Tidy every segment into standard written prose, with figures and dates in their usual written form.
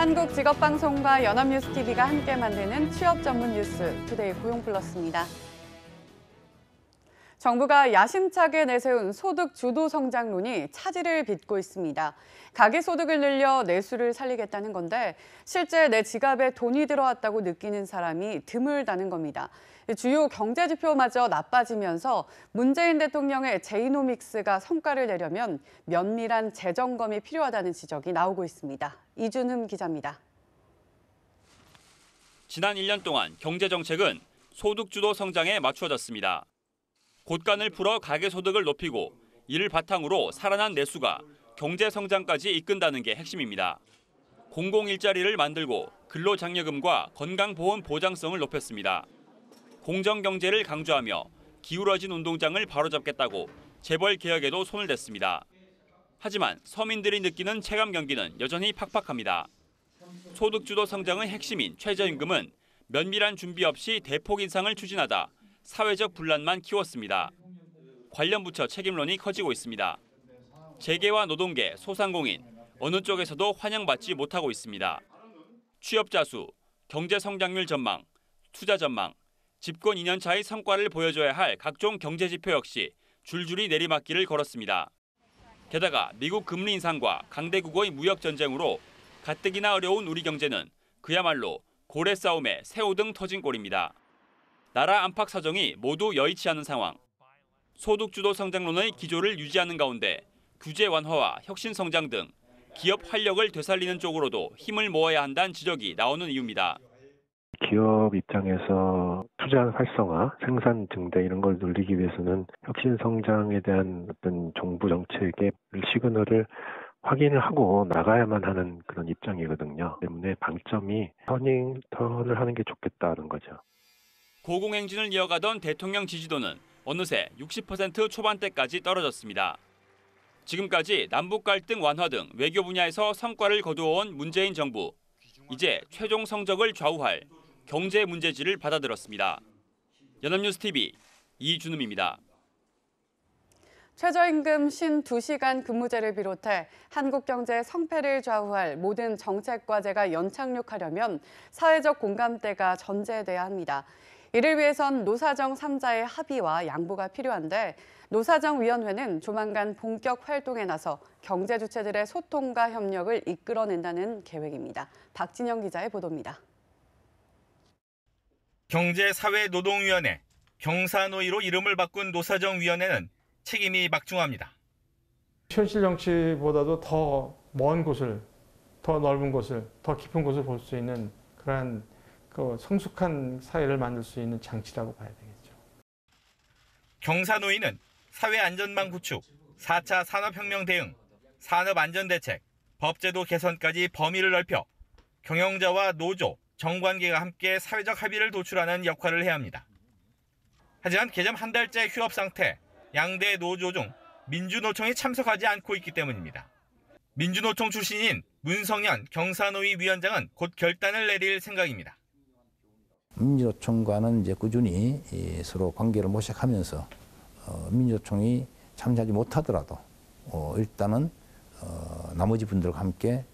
한국직업방송과 연합뉴스TV가 함께 만드는 취업 전문 뉴스 투데이 고용플러스입니다. 정부가 야심차게 내세운 소득 주도 성장론이 차질을 빚고 있습니다. 가계소득을 늘려 내수를 살리겠다는 건데 실제 내 지갑에 돈이 들어왔다고 느끼는 사람이 드물다는 겁니다. 주요 경제지표마저 나빠지면서 문재인 대통령의 제이노믹스가 성과를 내려면 면밀한 재점검이 필요하다는 지적이 나오고 있습니다. 이준흠 기자입니다. 지난 1년 동안 경제정책은 소득주도 성장에 맞추어졌습니다. 곳간을 풀어 가계소득을 높이고 이를 바탕으로 살아난 내수가 경제성장까지 이끈다는 게 핵심입니다. 공공일자리를 만들고 근로장려금과 건강보험 보장성을 높였습니다. 공정경제를 강조하며 기울어진 운동장을 바로잡겠다고 재벌 개혁에도 손을 댔습니다. 하지만 서민들이 느끼는 체감 경기는 여전히 팍팍합니다. 소득주도 성장의 핵심인 최저임금은 면밀한 준비 없이 대폭 인상을 추진하다 사회적 분란만 키웠습니다. 관련 부처 책임론이 커지고 있습니다. 재계와 노동계, 소상공인, 어느 쪽에서도 환영받지 못하고 있습니다. 취업자 수, 경제 성장률 전망, 투자 전망, 집권 2년 차의 성과를 보여줘야 할 각종 경제 지표 역시 줄줄이 내리막길을 걸었습니다. 게다가 미국 금리 인상과 강대국의 무역 전쟁으로 가뜩이나 어려운 우리 경제는 그야말로 고래 싸움에 새우등 터진 꼴입니다. 나라 안팎 사정이 모두 여의치 않은 상황. 소득주도 성장론의 기조를 유지하는 가운데 규제 완화와 혁신 성장 등 기업 활력을 되살리는 쪽으로도 힘을 모아야 한다는 지적이 나오는 이유입니다. 기업 입장에서 투자 활성화, 생산 증대 이런 걸 늘리기 위해서는 혁신 성장에 대한 어떤 정부 정책의 시그널을 확인을 하고 나가야만 하는 그런 입장이거든요. 때문에 방점이 턴을 하는 게 좋겠다는 거죠. 고공행진을 이어가던 대통령 지지도는 어느새 60% 초반대까지 떨어졌습니다. 지금까지 남북 갈등 완화 등 외교 분야에서 성과를 거두어온 문재인 정부. 이제 최종 성적을 좌우할 경제 문제지를 받아들었습니다. 연합뉴스TV 이준흠입니다. 최저임금 52시간 근무제를 비롯해 한국 경제의 성패를 좌우할 모든 정책 과제가 연착륙하려면 사회적 공감대가 전제돼야 합니다. 이를 위해선 노사정 3자의 합의와 양보가 필요한데 노사정위원회는 조만간 본격 활동에 나서 경제 주체들의 소통과 협력을 이끌어낸다는 계획입니다. 박진영 기자의 보도입니다. 경제사회노동위원회, 경사노위로 이름을 바꾼 노사정위원회는 책임이 막중합니다. 현실 정치보다도 더 먼 곳을, 더 넓은 곳을, 더 깊은 곳을 볼 수 있는 그러한 성숙한 사회를 만들 수 있는 장치라고 봐야 되겠죠. 경사노위는 사회안전망 구축, 4차 산업혁명 대응, 산업안전대책, 법제도 개선까지 범위를 넓혀 경영자와 노조, 정관계가 함께 사회적 합의를 도출하는 역할을 해야 합니다. 하지만 개점 한 달째 휴업 상태, 양대 노조 중 민주노총이 참석하지 않고 있기 때문입니다. 민주노총 출신인 문성현 경사노위 위원장은 곧 결단을 내릴 생각입니다. 민주노총과는 이제 꾸준히 서로 관계를 모색하면서 민주노총이 참여하지 못하더라도 일단은 나머지 분들과 함께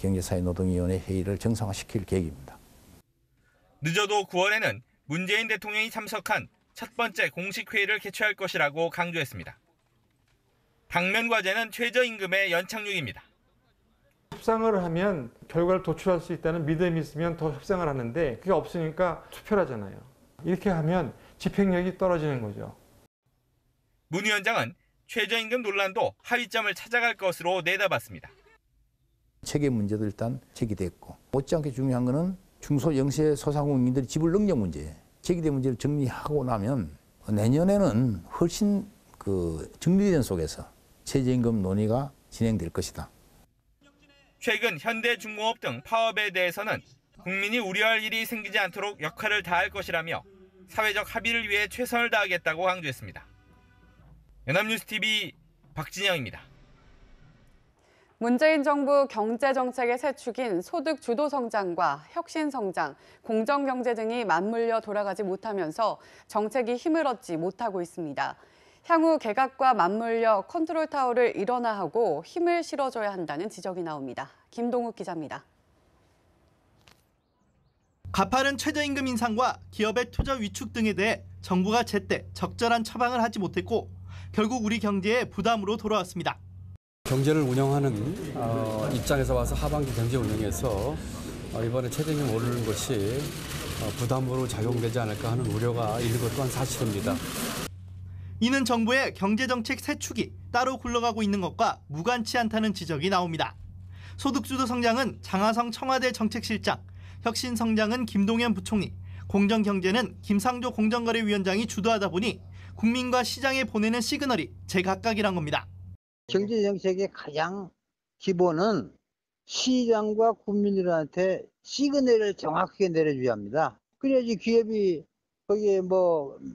경제사회노동위원회 회의를 정상화시킬 계획입니다. 늦어도 9월에는 문재인 대통령이 참석한 첫 번째 공식 회의를 개최할 것이라고 강조했습니다. 당면 과제는 최저임금의 연착륙입니다. 협상을 하면 결과를 도출할 수 있다는 믿음이 있으면 더 협상을 하는데 그게 없으니까 투표를 하잖아요. 이렇게 하면 집행력이 떨어지는 거죠. 문 위원장은 최저임금 논란도 하위점을 찾아갈 것으로 내다봤습니다. 체계 문제도 일단 제기됐고 못지않게 중요한 거는 중소영세 소상공인들의 지불 능력 문제예요. 제기된 문제를 정리하고 나면 내년에는 훨씬 정리된 속에서 최저임금 논의가 진행될 것이다. 최근 현대중공업 등 파업에 대해서는 국민이 우려할 일이 생기지 않도록 역할을 다할 것이라며 사회적 합의를 위해 최선을 다하겠다고 강조했습니다. 연합뉴스TV 박진영입니다. 문재인 정부 경제정책의 새 축인 소득 주도 성장과 혁신 성장, 공정경제 등이 맞물려 돌아가지 못하면서 정책이 힘을 얻지 못하고 있습니다. 향후 개각과 맞물려 컨트롤타워를 일원화하고 힘을 실어줘야 한다는 지적이 나옵니다. 김동욱 기자입니다. 가파른 최저임금 인상과 기업의 투자 위축 등에 대해 정부가 제때 적절한 처방을 하지 못했고 결국 우리 경제에 부담으로 돌아왔습니다. 경제를 운영하는 입장에서 와서 하반기 경제 운영에서 이번에 최저임금 오르는 것이 부담으로 작용되지 않을까 하는 우려가 있는 것 또한 사실입니다. 이는 정부의 경제정책 세 축이 따로 굴러가고 있는 것과 무관치 않다는 지적이 나옵니다. 소득주도 성장은 장하성 청와대 정책실장, 혁신성장은 김동연 부총리, 공정경제는 김상조 공정거래위원장이 주도하다 보니 국민과 시장에 보내는 시그널이 제각각이란 겁니다. 경제정책의 가장 기본은 시장과 국민들한테 시그널을 정확하게 내려줘야 합니다. 그래야지 기업이 거기에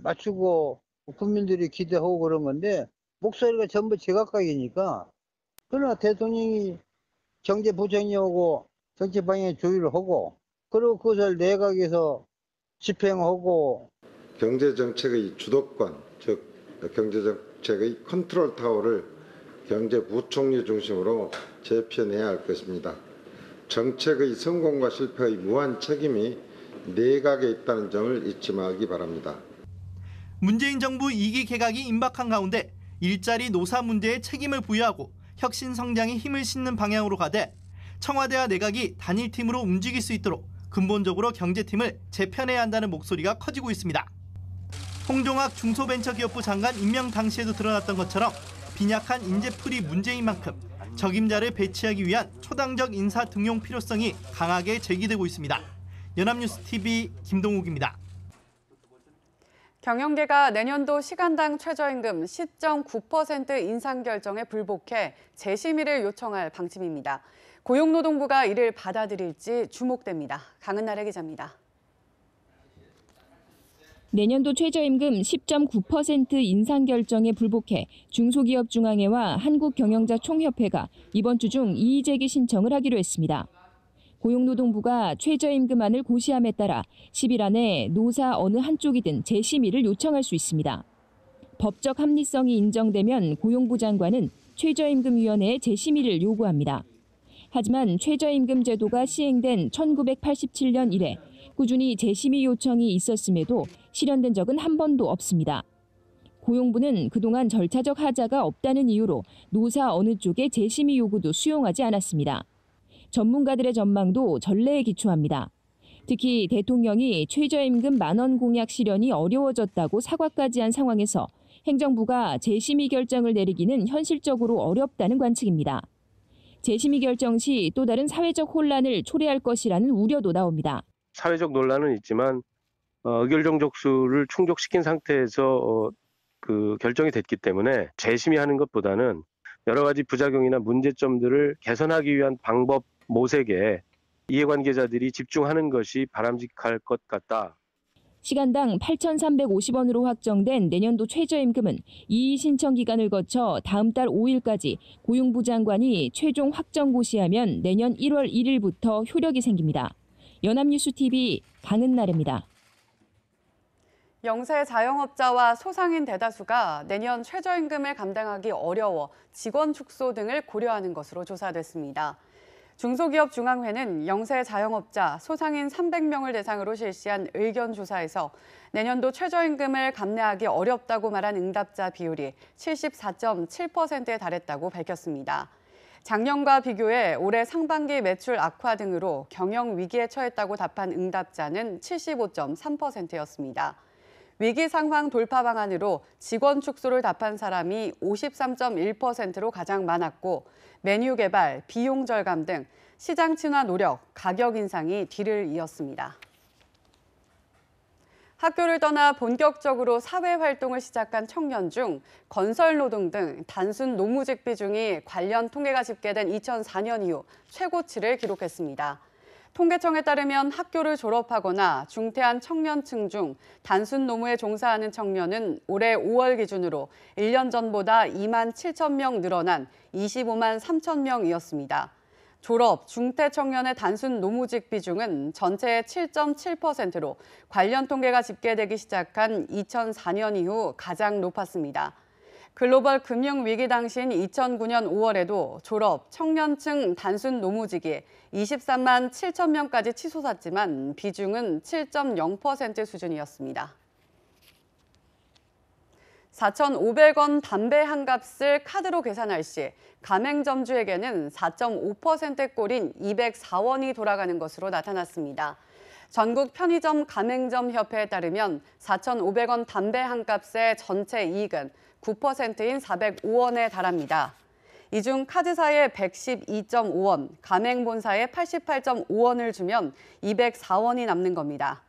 맞추고 국민들이 기대하고 그런 건데 목소리가 전부 제각각이니까. 그러나 대통령이 경제부총리하고 정책 방향 조율을 하고 그리고 그것을 내각에서 집행하고 경제정책의 주도권, 즉 경제정책의 컨트롤 타워를 경제부총리 중심으로 재편해야 할 것입니다. 정책의 성공과 실패의 무한 책임이 내각에 있다는 점을 잊지 말기 바랍니다. 문재인 정부 2기 개각이 임박한 가운데 일자리 노사 문제에 책임을 부여하고 혁신 성장에 힘을 싣는 방향으로 가되 청와대와 내각이 단일팀으로 움직일 수 있도록 근본적으로 경제팀을 재편해야 한다는 목소리가 커지고 있습니다. 홍종학 중소벤처기업부 장관 임명 당시에도 드러났던 것처럼 빈약한 인재풀이 문제인 만큼 적임자를 배치하기 위한 초당적 인사 등용 필요성이 강하게 제기되고 있습니다. 연합뉴스TV 김동욱입니다. 경영계가 내년도 시간당 최저임금 10.9% 인상 결정에 불복해 재심의를 요청할 방침입니다. 고용노동부가 이를 받아들일지 주목됩니다. 강은나래 기자입니다. 내년도 최저임금 10.9% 인상 결정에 불복해 중소기업중앙회와 한국경영자총협회가 이번 주 중 이의제기 신청을 하기로 했습니다. 고용노동부가 최저임금안을 고시함에 따라 10일 안에 노사 어느 한쪽이든 재심의를 요청할 수 있습니다. 법적 합리성이 인정되면 고용부 장관은 최저임금위원회에 재심의를 요구합니다. 하지만 최저임금 제도가 시행된 1987년 이래 꾸준히 재심의 요청이 있었음에도 실현된 적은 한 번도 없습니다. 고용부는 그동안 절차적 하자가 없다는 이유로 노사 어느 쪽의 재심의 요구도 수용하지 않았습니다. 전문가들의 전망도 전례에 기초합니다. 특히 대통령이 최저임금 10,000원 공약 실현이 어려워졌다고 사과까지 한 상황에서 행정부가 재심의 결정을 내리기는 현실적으로 어렵다는 관측입니다. 재심의 결정 시 또 다른 사회적 혼란을 초래할 것이라는 우려도 나옵니다. 사회적 논란은 있지만 의결 정족수를 충족시킨 상태에서 결정이 됐기 때문에 재심의하는 것보다는 여러 가지 부작용이나 문제점들을 개선하기 위한 방법 모색에 이해관계자들이 집중하는 것이 바람직할 것 같다. 시간당 8,350원으로 확정된 내년도 최저임금은 이의 신청 기간을 거쳐 다음 달 5일까지 고용부 장관이 최종 확정 고시하면 내년 1월 1일부터 효력이 생깁니다. 연합뉴스TV 강은나래입니다. 영세 자영업자와 소상인 대다수가 내년 최저임금을 감당하기 어려워 직원 축소 등을 고려하는 것으로 조사됐습니다. 중소기업중앙회는 영세 자영업자, 소상인 300명을 대상으로 실시한 의견 조사에서 내년도 최저임금을 감내하기 어렵다고 말한 응답자 비율이 74.7%에 달했다고 밝혔습니다. 작년과 비교해 올해 상반기 매출 악화 등으로 경영 위기에 처했다고 답한 응답자는 75.3%였습니다. 위기 상황 돌파 방안으로 직원 축소를 답한 사람이 53.1%로 가장 많았고 메뉴 개발, 비용 절감 등 시장 친화 노력, 가격 인상이 뒤를 이었습니다. 학교를 떠나 본격적으로 사회활동을 시작한 청년 중 건설 노동 등 단순 노무직 비중이 관련 통계가 집계된 2004년 이후 최고치를 기록했습니다. 통계청에 따르면 학교를 졸업하거나 중퇴한 청년층 중 단순 노무에 종사하는 청년은 올해 5월 기준으로 1년 전보다 2만 7천 명 늘어난 25만 3천 명이었습니다. 졸업, 중퇴 청년의 단순 노무직 비중은 전체의 7.7%로 관련 통계가 집계되기 시작한 2004년 이후 가장 높았습니다. 글로벌 금융위기 당시인 2009년 5월에도 졸업, 청년층 단순 노무직이 23만 7천 명까지 치솟았지만 비중은 7.0% 수준이었습니다. 4,500원 담배 한 값을 카드로 계산할 시 가맹점주에게는 4.5%꼴인 204원이 돌아가는 것으로 나타났습니다. 전국 편의점 가맹점 협회에 따르면 4,500원 담배 한 값의 전체 이익은 9%인 405원에 달합니다. 이 중 카드사에 112.5원, 가맹본사에 88.5원을 주면 204원이 남는 겁니다.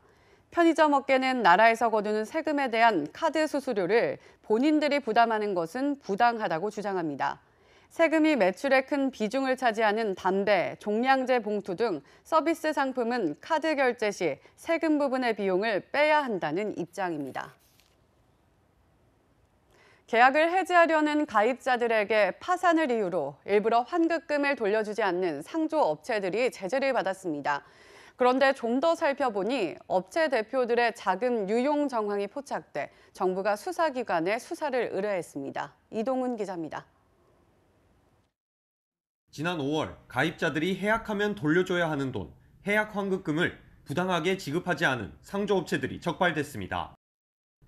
편의점 업계는 나라에서 거두는 세금에 대한 카드 수수료를 본인들이 부담하는 것은 부당하다고 주장합니다. 세금이 매출의 큰 비중을 차지하는 담배, 종량제 봉투 등 서비스 상품은 카드 결제 시 세금 부분의 비용을 빼야 한다는 입장입니다. 계약을 해지하려는 가입자들에게 파산을 이유로 일부러 환급금을 돌려주지 않는 상조 업체들이 제재를 받았습니다. 그런데 좀 더 살펴보니 업체 대표들의 자금 유용 정황이 포착돼 정부가 수사기관에 수사를 의뢰했습니다. 이동훈 기자입니다. 지난 5월 가입자들이 해약하면 돌려줘야 하는 돈, 해약 환급금을 부당하게 지급하지 않은 상조업체들이 적발됐습니다.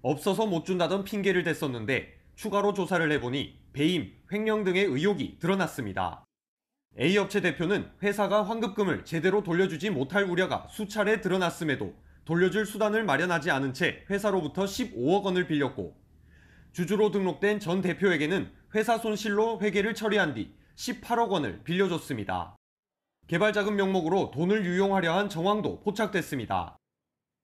없어서 못 준다던 핑계를 댔었는데 추가로 조사를 해보니 배임, 횡령 등의 의혹이 드러났습니다. A업체 대표는 회사가 환급금을 제대로 돌려주지 못할 우려가 수차례 드러났음에도 돌려줄 수단을 마련하지 않은 채 회사로부터 15억 원을 빌렸고, 주주로 등록된 전 대표에게는 회사 손실로 회계를 처리한 뒤 18억 원을 빌려줬습니다. 개발자금 명목으로 돈을 유용하려 한 정황도 포착됐습니다.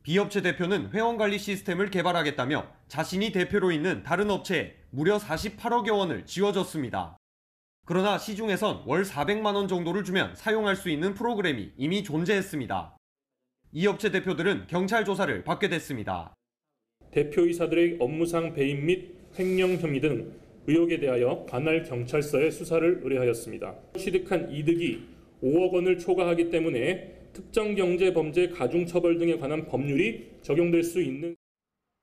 B업체 대표는 회원관리 시스템을 개발하겠다며 자신이 대표로 있는 다른 업체에 무려 48억여 원을 지워줬습니다. 그러나 시중에선 월 400만 원 정도를 주면 사용할 수 있는 프로그램이 이미 존재했습니다. 이 업체 대표들은 경찰 조사를 받게 됐습니다. 대표이사들의 업무상 배임 및 횡령 혐의 등 의혹에 대하여 관할 경찰서에 수사를 의뢰하였습니다. 취득한 이득이 5억 원을 초과하기 때문에 특정경제범죄 가중처벌 등에 관한 법률이 적용될 수 있는.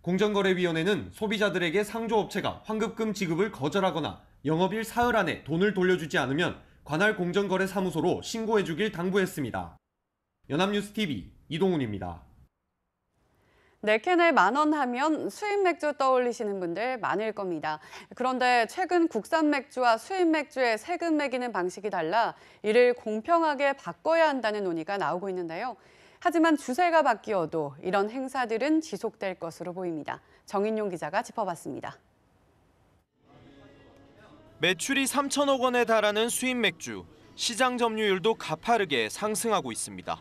공정거래위원회는 소비자들에게 상조업체가 환급금 지급을 거절하거나 영업일 사흘 안에 돈을 돌려주지 않으면 관할 공정거래사무소로 신고해주길 당부했습니다. 연합뉴스TV 이동훈입니다. 네 캔에 10,000원 하면 수입 맥주 떠올리시는 분들 많을 겁니다. 그런데 최근 국산 맥주와 수입 맥주의 세금 매기는 방식이 달라 이를 공평하게 바꿔야 한다는 논의가 나오고 있는데요. 하지만 주세가 바뀌어도 이런 행사들은 지속될 것으로 보입니다. 정인용 기자가 짚어봤습니다. 매출이 3천억 원에 달하는 수입 맥주, 시장 점유율도 가파르게 상승하고 있습니다.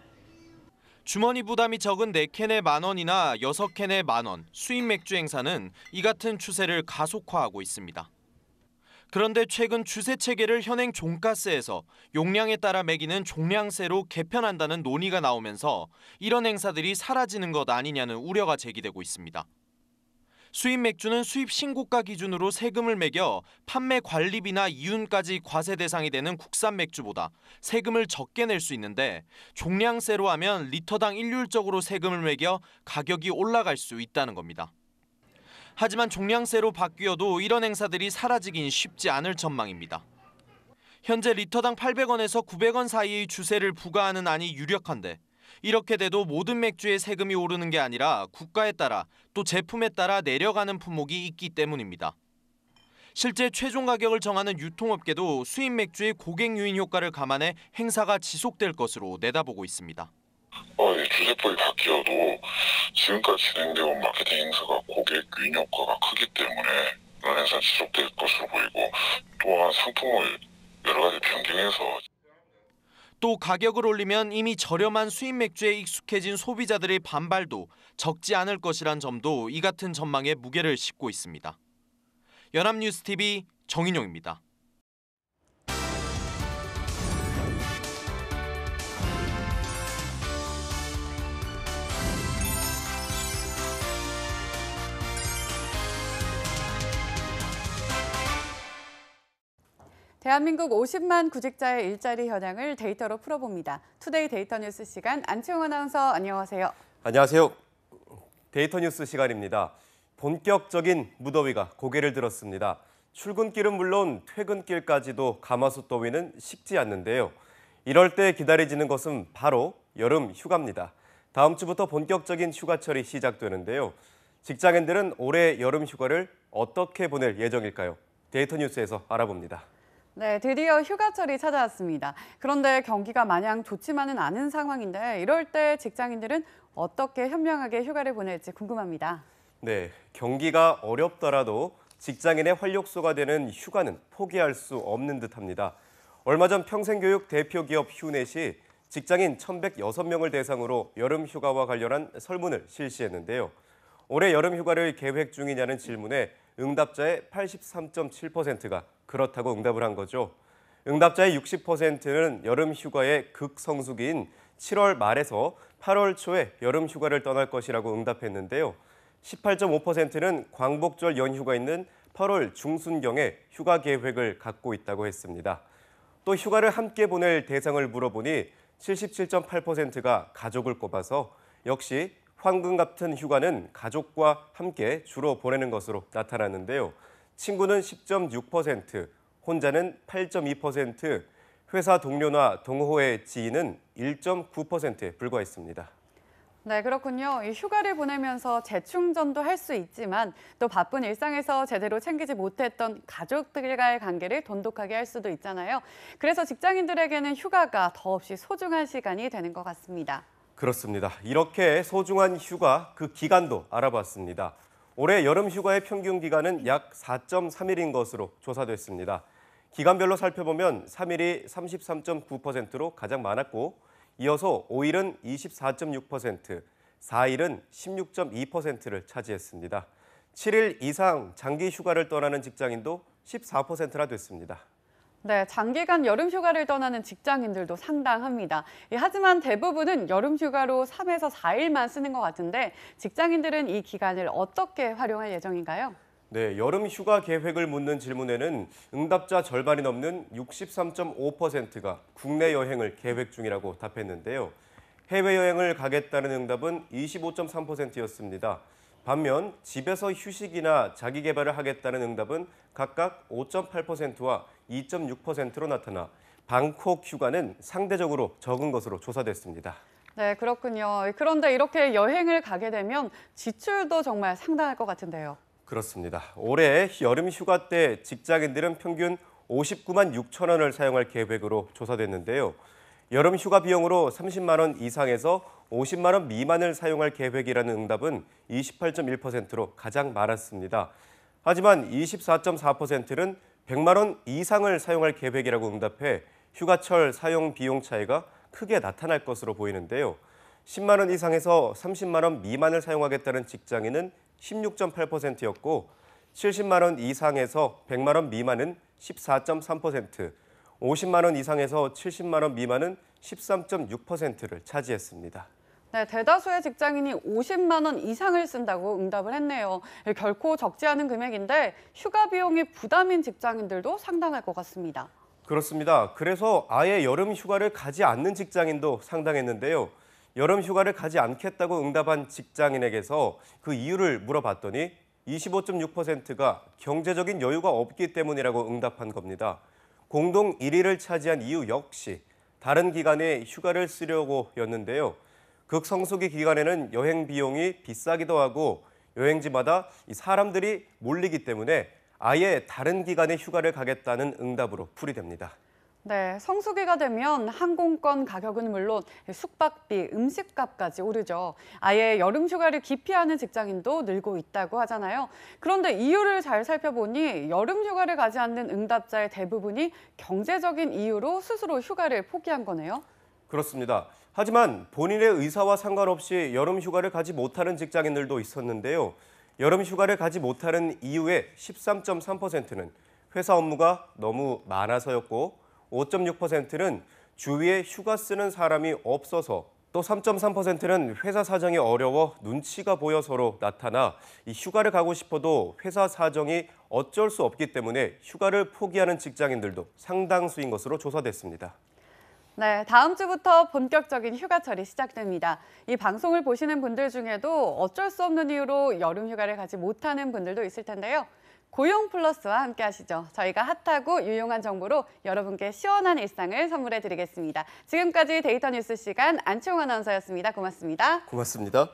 주머니 부담이 적은 4캔에 10,000원이나 6캔에 10,000원, 수입 맥주 행사는 이 같은 추세를 가속화하고 있습니다. 그런데 최근 주세 체계를 현행 종가세에서 용량에 따라 매기는 종량세로 개편한다는 논의가 나오면서 이런 행사들이 사라지는 것 아니냐는 우려가 제기되고 있습니다. 수입 맥주는 수입 신고가 기준으로 세금을 매겨 판매 관리비나 이윤까지 과세 대상이 되는 국산 맥주보다 세금을 적게 낼 수 있는데, 종량세로 하면 리터당 일률적으로 세금을 매겨 가격이 올라갈 수 있다는 겁니다. 하지만 종량세로 바뀌어도 이런 행사들이 사라지긴 쉽지 않을 전망입니다. 현재 리터당 800원에서 900원 사이의 주세를 부과하는 안이 유력한데, 이렇게 돼도 모든 맥주의 세금이 오르는 게 아니라 국가에 따라 또 제품에 따라 내려가는 품목이 있기 때문입니다. 실제 최종 가격을 정하는 유통업계도 수입 맥주의 고객 유인 효과를 감안해 행사가 지속될 것으로 내다보고 있습니다. 주세법이 바뀌어도 지금까지 진행되어온 마케팅 행사가 고객 유인 효과가 크기 때문에 이런 행사 지속될 것으로 보이고, 또한 상품을 여러 가지 변경해서 또 가격을 올리면 이미 저렴한 수입 맥주에 익숙해진 소비자들의 반발도 적지 않을 것이란 점도 이 같은 전망에 무게를 싣고 있습니다. 연합뉴스TV 정인용입니다. 대한민국 50만 구직자의 일자리 현황을 데이터로 풀어봅니다. 투데이 데이터 뉴스 시간, 안치홍 아나운서 안녕하세요. 안녕하세요. 데이터 뉴스 시간입니다. 본격적인 무더위가 고개를 들었습니다. 출근길은 물론 퇴근길까지도 가마솥 더위는 식지 않는데요. 이럴 때 기다려지는 것은 바로 여름 휴가입니다. 다음 주부터 본격적인 휴가철이 시작되는데요. 직장인들은 올해 여름 휴가를 어떻게 보낼 예정일까요? 데이터 뉴스에서 알아봅니다. 네, 드디어 휴가철이 찾아왔습니다. 그런데 경기가 마냥 좋지만은 않은 상황인데 이럴 때 직장인들은 어떻게 현명하게 휴가를 보낼지 궁금합니다. 네, 경기가 어렵더라도 직장인의 활력소가 되는 휴가는 포기할 수 없는 듯합니다. 얼마 전 평생교육 대표기업 휴넷이 직장인 1,106명을 대상으로 여름 휴가와 관련한 설문을 실시했는데요. 올해 여름 휴가를 계획 중이냐는 질문에 응답자의 83.7%가 그렇다고 응답을 한 거죠. 응답자의 60%는 여름 휴가의 극성수기인 7월 말에서 8월 초에 여름 휴가를 떠날 것이라고 응답했는데요. 18.5%는 광복절 연휴가 있는 8월 중순경에 휴가 계획을 갖고 있다고 했습니다. 또 휴가를 함께 보낼 대상을 물어보니 77.8%가 가족을 꼽아서 역시 황금 같은 휴가는 가족과 함께 주로 보내는 것으로 나타났는데요. 친구는 10.6%, 혼자는 8.2%, 회사 동료나 동호회 지인은 1.9%에 불과했습니다. 네, 그렇군요. 이 휴가를 보내면서 재충전도 할 수 있지만 또 바쁜 일상에서 제대로 챙기지 못했던 가족들과의 관계를 돈독하게 할 수도 있잖아요. 그래서 직장인들에게는 휴가가 더없이 소중한 시간이 되는 것 같습니다. 그렇습니다. 이렇게 소중한 휴가 그 기간도 알아봤습니다. 올해 여름 휴가의 평균 기간은 약 4.3일인 것으로 조사됐습니다. 기간별로 살펴보면 3일이 33.9%로 가장 많았고 이어서 5일은 24.6%, 4일은 16.2%를 차지했습니다. 7일 이상 장기 휴가를 떠나는 직장인도 14%나 됐습니다. 네, 장기간 여름 휴가를 떠나는 직장인들도 상당합니다. 하지만 대부분은 여름 휴가로 3에서 4일만 쓰는 것 같은데 직장인들은 이 기간을 어떻게 활용할 예정인가요? 네, 여름 휴가 계획을 묻는 질문에는 응답자 절반이 넘는 63.5%가 국내 여행을 계획 중이라고 답했는데요. 해외여행을 가겠다는 응답은 25.3%였습니다. 반면 집에서 휴식이나 자기 개발을 하겠다는 응답은 각각 5.8%와 2.6%로 나타나 방콕 휴가는 상대적으로 적은 것으로 조사됐습니다. 네, 그렇군요. 그런데 이렇게 여행을 가게 되면 지출도 정말 상당할 것 같은데요. 그렇습니다. 올해 여름 휴가 때 직장인들은 평균 59만 6천 원을 사용할 계획으로 조사됐는데요. 여름 휴가 비용으로 30만 원 이상에서 50만 원 미만을 사용할 계획이라는 응답은 28.1%로 가장 많았습니다. 하지만 24.4%는 100만 원 이상을 사용할 계획이라고 응답해 휴가철 사용 비용 차이가 크게 나타날 것으로 보이는데요. 10만 원 이상에서 30만 원 미만을 사용하겠다는 직장인은 16.8%였고 70만 원 이상에서 100만 원 미만은 14.3%, 50만 원 이상에서 70만 원 미만은 13.6%를 차지했습니다. 네, 대다수의 직장인이 50만 원 이상을 쓴다고 응답을 했네요. 결코 적지 않은 금액인데 휴가 비용이 부담인 직장인들도 상당할 것 같습니다. 그렇습니다. 그래서 아예 여름 휴가를 가지 않는 직장인도 상당했는데요. 여름 휴가를 가지 않겠다고 응답한 직장인에게서 그 이유를 물어봤더니 25.6%가 경제적인 여유가 없기 때문이라고 응답한 겁니다. 공동 1위를 차지한 이유 역시 다른 기간에 휴가를 쓰려고였는데요. 극성수기 기간에는 여행 비용이 비싸기도 하고 여행지마다 사람들이 몰리기 때문에 아예 다른 기간에 휴가를 가겠다는 응답으로 풀이됩니다. 네, 성수기가 되면 항공권 가격은 물론 숙박비, 음식값까지 오르죠. 아예 여름 휴가를 기피하는 직장인도 늘고 있다고 하잖아요. 그런데 이유를 잘 살펴보니 여름 휴가를 가지 않는 응답자의 대부분이 경제적인 이유로 스스로 휴가를 포기한 거네요. 그렇습니다. 하지만 본인의 의사와 상관없이 여름 휴가를 가지 못하는 직장인들도 있었는데요. 여름 휴가를 가지 못하는 이유의 13.3%는 회사 업무가 너무 많아서였고 5.6%는 주위에 휴가 쓰는 사람이 없어서 또 3.3%는 회사 사정이 어려워 눈치가 보여서로 나타나 이 휴가를 가고 싶어도 회사 사정이 어쩔 수 없기 때문에 휴가를 포기하는 직장인들도 상당수인 것으로 조사됐습니다. 네, 다음 주부터 본격적인 휴가철이 시작됩니다. 이 방송을 보시는 분들 중에도 어쩔 수 없는 이유로 여름 휴가를 가지 못하는 분들도 있을 텐데요. 고용 플러스와 함께 하시죠. 저희가 핫하고 유용한 정보로 여러분께 시원한 일상을 선물해 드리겠습니다. 지금까지 데이터 뉴스 시간 안치홍 아나운서였습니다. 고맙습니다. 고맙습니다.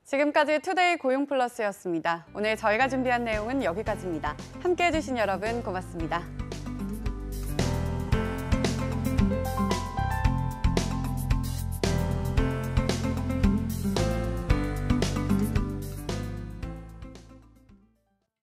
지금까지 투데이 고용 플러스였습니다. 오늘 저희가 준비한 내용은 여기까지입니다. 함께해 주신 여러분 고맙습니다.